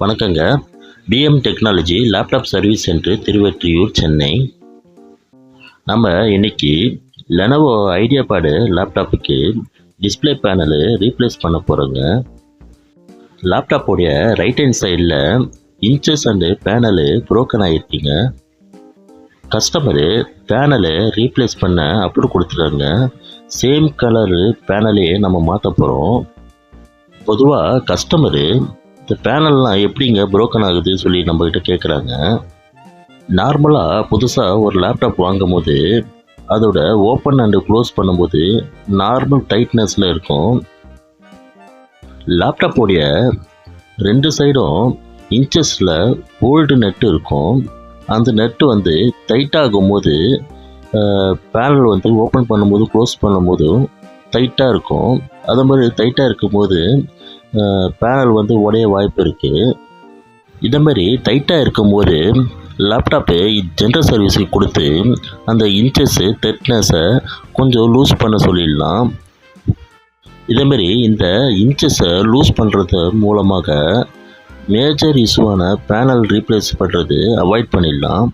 வணக்கங்க. PM technology laptop service centre Thiruvottiyur, Chennai. நம்ம இன்னைக்கு லெனோவோ ஐடியாபேட் லேப்டாப்புக்கு டிஸ்ப்ளே பேனலு ரீப்ளேஸ் பண்ண போகிறோங்க. லேப்டாப்போடைய ரைட் ஹேண்ட் சைடில் இன்ச்சஸ் அண்டு பேனலு ப்ரோக்கன் ஆகிருக்குங்க. கஸ்டமரு பேனலை ரீப்ளேஸ் பண்ண அப்ரூவ் கொடுத்துருக்காங்க. சேம் கலரு பேனலே நம்ம மாற்ற போகிறோம். பொதுவாக கஸ்டமரு இந்த பேனல்லாம் எப்படிங்க ப்ரோக்கன் ஆகுது சொல்லி நம்மக்கிட்ட கேட்குறாங்க. நார்மலாக புதுசாக ஒரு லேப்டாப் வாங்கும் போது அதோட ஓப்பன் அண்டு க்ளோஸ் பண்ணும்போது நார்மல் டைட்னஸில் இருக்கும். லேப்டாப்போடைய ரெண்டு சைடும் இன்ச்சஸில் ஓல்டு நெட்டு இருக்கும். அந்த நெட்டு டைட்டாகும் போது பேனல் ஓப்பன் பண்ணும்போது க்ளோஸ் பண்ணும்போதும் டைட்டாக இருக்கும். அது மாதிரி டைட்டாக இருக்கும்போது பேனல் உடைய வாய்ப்பு இருக்குது. இதை மாதிரி டைட்டாக இருக்கும்போது லேப்டாப்பு ஜென்ரல் சர்வீஸுக்கு கொடுத்து அந்த இன்ச்சஸ்ஸு டெட்னஸை கொஞ்சம் லூஸ் பண்ண சொல்லிடலாம். இதேமாரி இந்த இன்ச்சஸை லூஸ் பண்ணுறது மூலமாக மேஜர் இஷ்யூவான பேனல் ரீப்ளேஸ் பண்ணுறது அவாய்ட் பண்ணிடலாம்.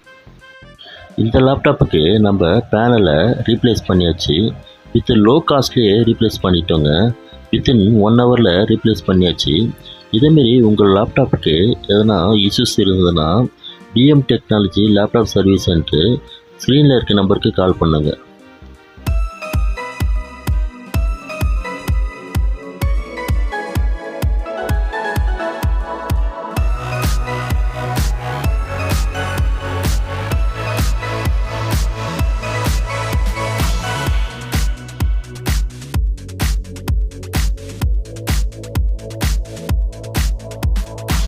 இந்த லேப்டாப்புக்கு நம்ம பேனலை ரீப்ளேஸ் பண்ணியாச்சு. வித் லோ காஸ்ட்லேயே ரீப்ளேஸ் பண்ணிட்டோங்க. வித்தின் 1 ஹவரில் ரீப்ளேஸ் பண்ணியாச்சு. இதேமாரி உங்கள் லேப்டாப்புக்கு எதனா இஷ்யூஸ் இருந்ததுன்னா PM technology laptop service centre ஸ்க்ரீனில் இருக்க நம்பருக்கு கால் பண்ணுங்கள்.